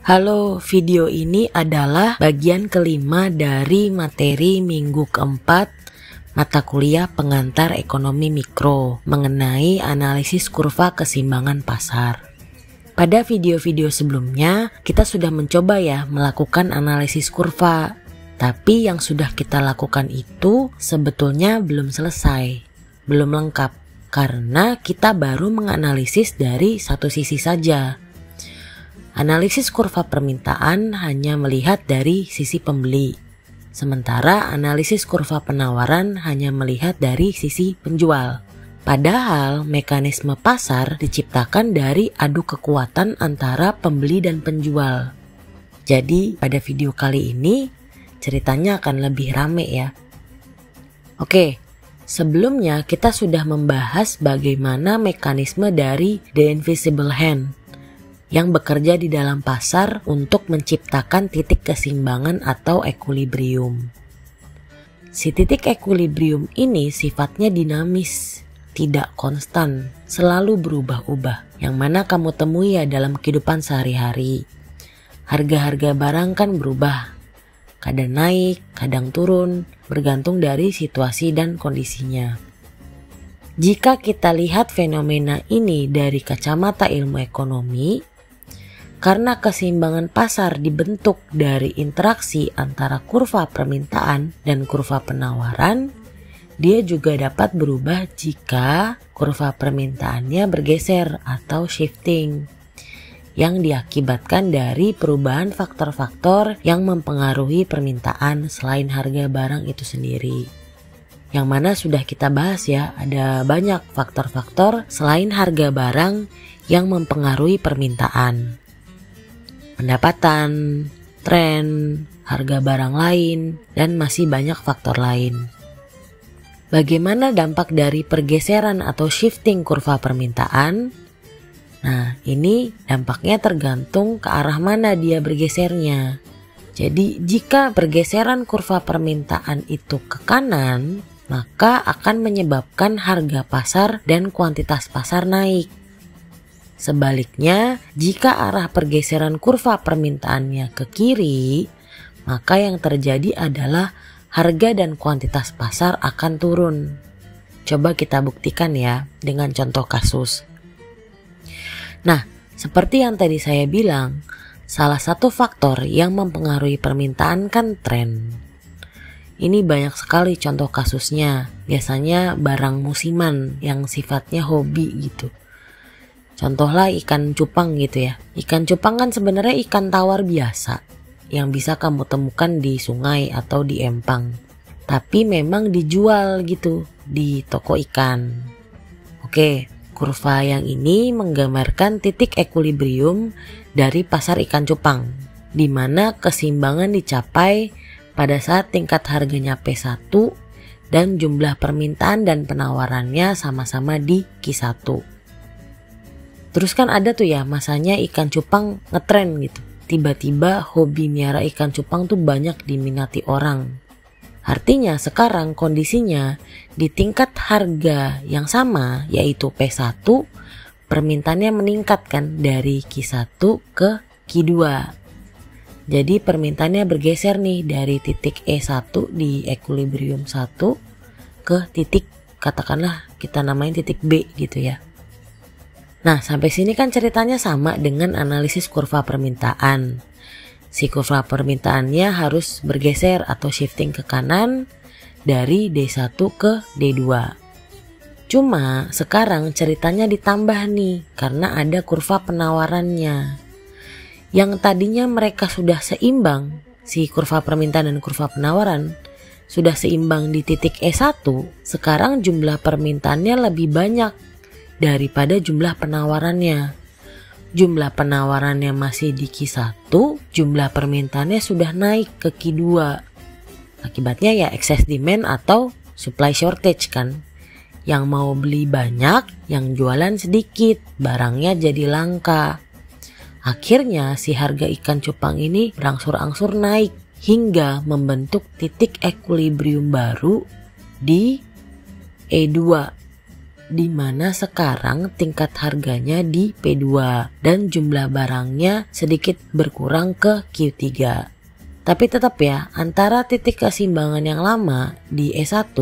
Halo, video ini adalah bagian kelima dari materi minggu keempat mata kuliah pengantar ekonomi mikro mengenai analisis kurva keseimbangan pasar. Pada video-video sebelumnya, kita sudah mencoba melakukan analisis kurva. Tapi yang sudah kita lakukan itu sebetulnya belum selesai, belum lengkap, karena kita baru menganalisis dari satu sisi saja. Analisis kurva permintaan hanya melihat dari sisi pembeli, sementara analisis kurva penawaran hanya melihat dari sisi penjual. Padahal mekanisme pasar diciptakan dari adu kekuatan antara pembeli dan penjual. Jadi pada video kali ini ceritanya akan lebih rame ya. Oke, sebelumnya kita sudah membahas bagaimana mekanisme dari The Invisible Hand yang bekerja di dalam pasar untuk menciptakan titik keseimbangan atau equilibrium. Si titik equilibrium ini sifatnya dinamis, tidak konstan, selalu berubah-ubah, yang mana kamu temui dalam kehidupan sehari-hari. Harga-harga barang kan berubah, kadang naik, kadang turun, bergantung dari situasi dan kondisinya. Jika kita lihat fenomena ini dari kacamata ilmu ekonomi, karena keseimbangan pasar dibentuk dari interaksi antara kurva permintaan dan kurva penawaran, dia juga dapat berubah jika kurva permintaannya bergeser atau shifting, yang diakibatkan dari perubahan faktor-faktor yang mempengaruhi permintaan selain harga barang itu sendiri. Yang mana sudah kita bahas ada banyak faktor-faktor selain harga barang yang mempengaruhi permintaan. Pendapatan, tren, harga barang lain, dan masih banyak faktor lain. Bagaimana dampak dari pergeseran atau shifting kurva permintaan? Nah, ini dampaknya tergantung ke arah mana dia bergesernya. Jadi, jika pergeseran kurva permintaan itu ke kanan, maka akan menyebabkan harga pasar dan kuantitas pasar naik. Sebaliknya, jika arah pergeseran kurva permintaannya ke kiri, maka yang terjadi adalah harga dan kuantitas pasar akan turun. Coba kita buktikan dengan contoh kasus. Nah, seperti yang tadi saya bilang, salah satu faktor yang mempengaruhi permintaan kan tren. Ini banyak sekali contoh kasusnya, biasanya barang musiman yang sifatnya hobi gitu. Contohlah ikan cupang gitu ya. Ikan cupang kan sebenarnya ikan tawar biasa yang bisa kamu temukan di sungai atau di empang. Tapi memang dijual gitu di toko ikan. Oke, kurva yang ini menggambarkan titik equilibrium dari pasar ikan cupang, di mana keseimbangan dicapai pada saat tingkat harganya P1 dan jumlah permintaan dan penawarannya sama-sama di Q1. Terus kan ada tuh masanya ikan cupang ngetren gitu. Tiba-tiba hobi miara ikan cupang tuh banyak diminati orang. Artinya sekarang kondisinya di tingkat harga yang sama yaitu P1, permintaannya meningkat kan dari Q1 ke Q2. Jadi permintaannya bergeser nih dari titik E1 di equilibrium 1 ke titik, katakanlah kita namain titik B gitu ya. Nah, sampai sini kan ceritanya sama dengan analisis kurva permintaan. Si kurva permintaannya harus bergeser atau shifting ke kanan dari D1 ke D2. Cuma sekarang ceritanya ditambah nih karena ada kurva penawarannya. Yang tadinya mereka sudah seimbang, si kurva permintaan dan kurva penawaran sudah seimbang di titik E1, sekarang jumlah permintaannya lebih banyak daripada jumlah penawarannya. Jumlah penawarannya masih di Q1, jumlah permintaannya sudah naik ke Q2. Akibatnya excess demand atau supply shortage kan. Yang mau beli banyak, yang jualan sedikit, barangnya jadi langka. Akhirnya si harga ikan cupang ini berangsur-angsur naik hingga membentuk titik equilibrium baru di E2. di mana sekarang tingkat harganya di P2 dan jumlah barangnya sedikit berkurang ke Q3. Tapi tetap ya, antara titik keseimbangan yang lama di E1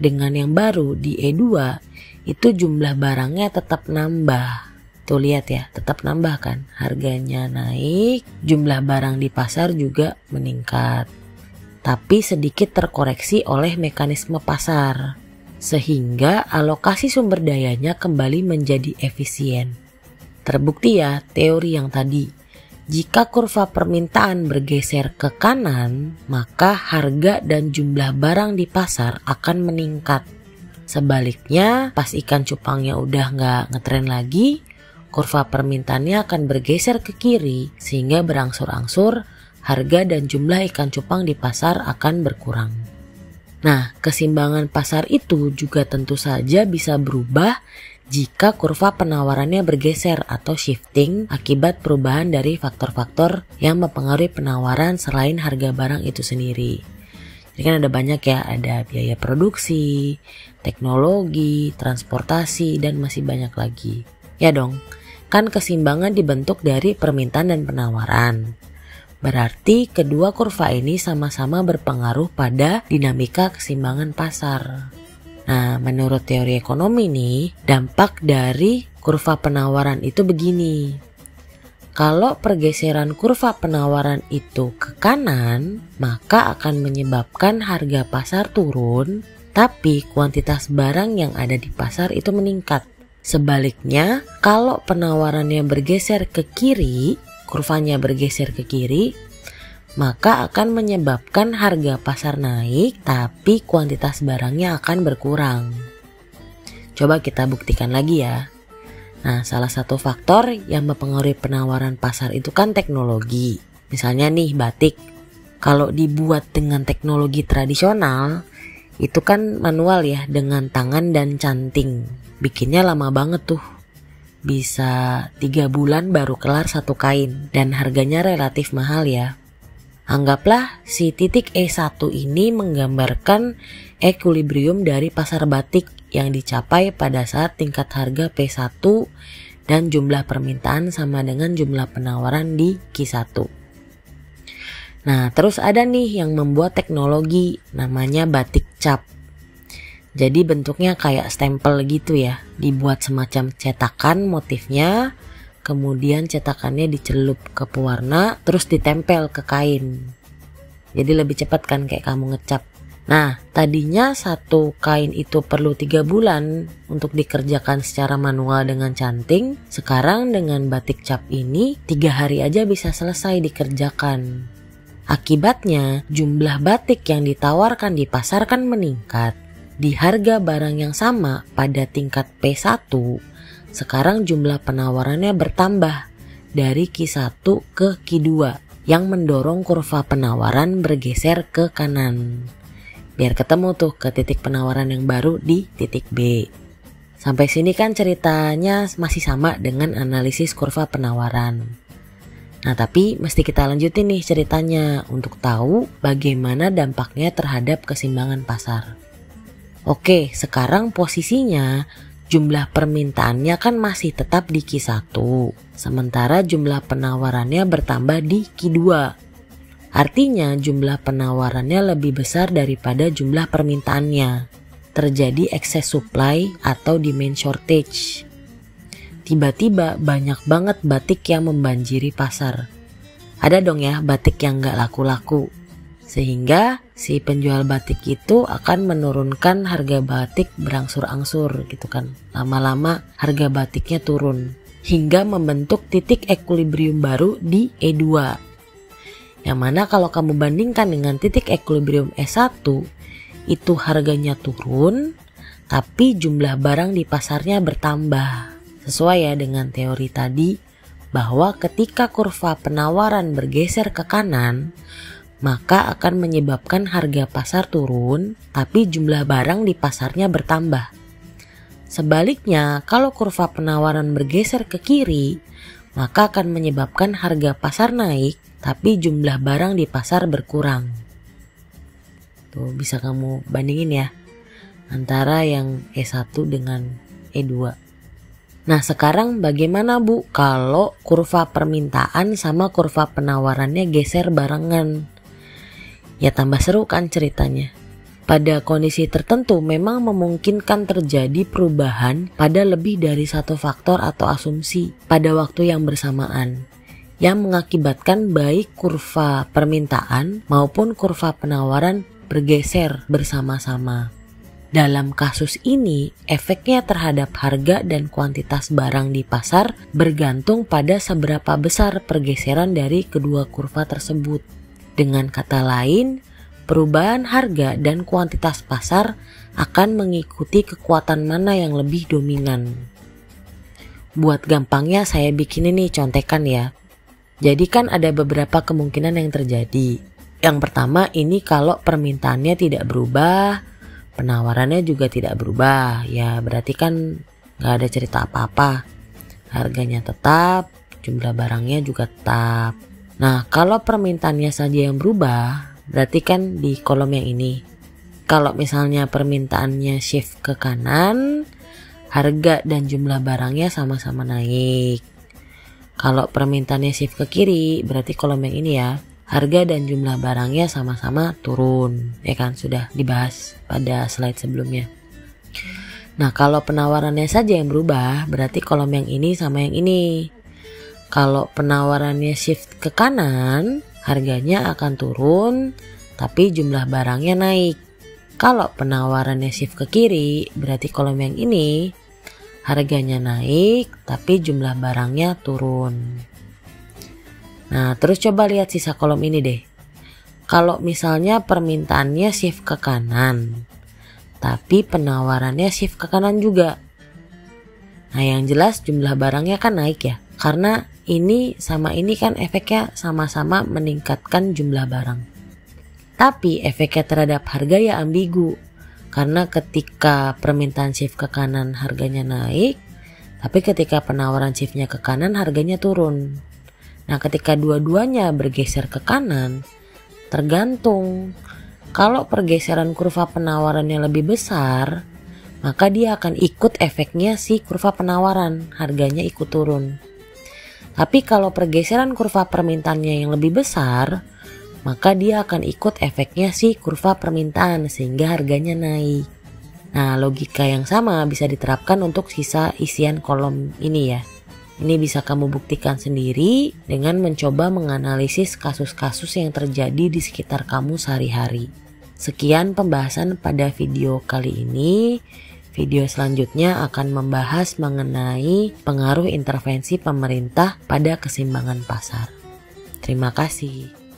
dengan yang baru di E2 itu jumlah barangnya tetap nambah. Tuh lihat ya, tetap nambah kan, harganya naik, jumlah barang di pasar juga meningkat. Tapi sedikit terkoreksi oleh mekanisme pasar, sehingga alokasi sumber dayanya kembali menjadi efisien. Terbukti ya teori yang tadi, jika kurva permintaan bergeser ke kanan, maka harga dan jumlah barang di pasar akan meningkat. Sebaliknya, pas ikan cupangnya udah nggak ngetren lagi, kurva permintaannya akan bergeser ke kiri sehingga berangsur-angsur harga dan jumlah ikan cupang di pasar akan berkurang. Nah, keseimbangan pasar itu juga tentu saja bisa berubah jika kurva penawarannya bergeser atau shifting akibat perubahan dari faktor-faktor yang mempengaruhi penawaran selain harga barang itu sendiri. Jadi kan ada banyak ya, ada biaya produksi, teknologi, transportasi, dan masih banyak lagi. Ya dong, kan keseimbangan dibentuk dari permintaan dan penawaran. Berarti kedua kurva ini sama-sama berpengaruh pada dinamika keseimbangan pasar. Nah, menurut teori ekonomi nih, dampak dari kurva penawaran itu begini. Kalau pergeseran kurva penawaran itu ke kanan, maka akan menyebabkan harga pasar turun, tapi kuantitas barang yang ada di pasar itu meningkat. Sebaliknya, kalau penawarannya bergeser ke kiri, kurvanya bergeser ke kiri, maka akan menyebabkan harga pasar naik tapi kuantitas barangnya akan berkurang. Coba kita buktikan lagi ya. Nah, salah satu faktor yang mempengaruhi penawaran pasar itu kan teknologi. Misalnya nih batik, kalau dibuat dengan teknologi tradisional itu kan manual ya, dengan tangan dan canting. Bikinnya lama banget tuh. Bisa 3 bulan baru kelar satu kain dan harganya relatif mahal ya. Anggaplah si titik E1 ini menggambarkan equilibrium dari pasar batik yang dicapai pada saat tingkat harga P1 dan jumlah permintaan sama dengan jumlah penawaran di Q1. Nah, terus ada nih yang membuat teknologi namanya batik cap. Jadi bentuknya kayak stempel gitu ya, dibuat semacam cetakan motifnya, kemudian cetakannya dicelup ke pewarna, terus ditempel ke kain. Jadi lebih cepat kan kayak kamu ngecap. Nah, tadinya satu kain itu perlu 3 bulan untuk dikerjakan secara manual dengan canting. Sekarang dengan batik cap ini 3 hari aja bisa selesai dikerjakan. Akibatnya jumlah batik yang ditawarkan di pasar kan meningkat. Di harga barang yang sama pada tingkat P1, sekarang jumlah penawarannya bertambah dari Q1 ke Q2 yang mendorong kurva penawaran bergeser ke kanan. Biar ketemu tuh ke titik penawaran yang baru di titik B. Sampai sini kan ceritanya masih sama dengan analisis kurva penawaran. Nah, tapi mesti kita lanjutin nih ceritanya untuk tahu bagaimana dampaknya terhadap keseimbangan pasar. Oke, sekarang posisinya jumlah permintaannya kan masih tetap di Q1, sementara jumlah penawarannya bertambah di Q2. Artinya jumlah penawarannya lebih besar daripada jumlah permintaannya. Terjadi excess supply atau demand shortage. Tiba-tiba banyak banget batik yang membanjiri pasar. Ada dong ya batik yang gak laku-laku. Sehingga si penjual batik itu akan menurunkan harga batik berangsur-angsur gitu kan. Lama-lama harga batiknya turun hingga membentuk titik equilibrium baru di E2. Yang mana kalau kamu bandingkan dengan titik equilibrium E1, itu harganya turun tapi jumlah barang di pasarnya bertambah. Sesuai ya dengan teori tadi bahwa ketika kurva penawaran bergeser ke kanan, maka akan menyebabkan harga pasar turun, tapi jumlah barang di pasarnya bertambah. Sebaliknya, kalau kurva penawaran bergeser ke kiri, maka akan menyebabkan harga pasar naik, tapi jumlah barang di pasar berkurang. Tuh bisa kamu bandingin ya, antara yang E1 dengan E2. Nah sekarang bagaimana Bu kalau kurva permintaan sama kurva penawarannya geser barengan? Ya tambah seru kan ceritanya. Pada kondisi tertentu memang memungkinkan terjadi perubahan pada lebih dari satu faktor atau asumsi pada waktu yang bersamaan, yang mengakibatkan baik kurva permintaan maupun kurva penawaran bergeser bersama-sama. Dalam kasus ini, efeknya terhadap harga dan kuantitas barang di pasar bergantung pada seberapa besar pergeseran dari kedua kurva tersebut. Dengan kata lain, perubahan harga dan kuantitas pasar akan mengikuti kekuatan mana yang lebih dominan. Buat gampangnya saya bikin ini contekan ya. Jadi kan ada beberapa kemungkinan yang terjadi. Yang pertama ini kalau permintaannya tidak berubah, penawarannya juga tidak berubah. Ya berarti kan gak ada cerita apa-apa. Harganya tetap, jumlah barangnya juga tetap. Nah kalau permintaannya saja yang berubah, berarti kan di kolom yang ini. Kalau misalnya permintaannya shift ke kanan, harga dan jumlah barangnya sama-sama naik. Kalau permintaannya shift ke kiri, berarti kolom yang ini ya. Harga dan jumlah barangnya sama-sama turun. Ya kan, sudah dibahas pada slide sebelumnya. Nah, kalau penawarannya saja yang berubah, berarti kolom yang ini sama yang ini. Kalau penawarannya shift ke kanan, harganya akan turun, tapi jumlah barangnya naik. Kalau penawarannya shift ke kiri, berarti kolom yang ini, harganya naik, tapi jumlah barangnya turun. Nah, terus coba lihat sisa kolom ini deh. Kalau misalnya permintaannya shift ke kanan, tapi penawarannya shift ke kanan juga. Nah, yang jelas jumlah barangnya kan naik ya. Karena ini sama ini kan efeknya sama-sama meningkatkan jumlah barang. Tapi efeknya terhadap harga ya ambigu. Karena ketika permintaan shift ke kanan harganya naik, tapi ketika penawaran shiftnya ke kanan harganya turun. Nah ketika dua-duanya bergeser ke kanan, tergantung. Kalau pergeseran kurva penawarannya lebih besar, maka dia akan ikut efeknya si kurva penawaran, harganya ikut turun. Tapi kalau pergeseran kurva permintaannya yang lebih besar, maka dia akan ikut efeknya si kurva permintaan sehingga harganya naik. Nah, logika yang sama bisa diterapkan untuk sisa isian kolom ini ya. Ini bisa kamu buktikan sendiri dengan mencoba menganalisis kasus-kasus yang terjadi di sekitar kamu sehari-hari. Sekian pembahasan pada video kali ini. Video selanjutnya akan membahas mengenai pengaruh intervensi pemerintah pada keseimbangan pasar. Terima kasih.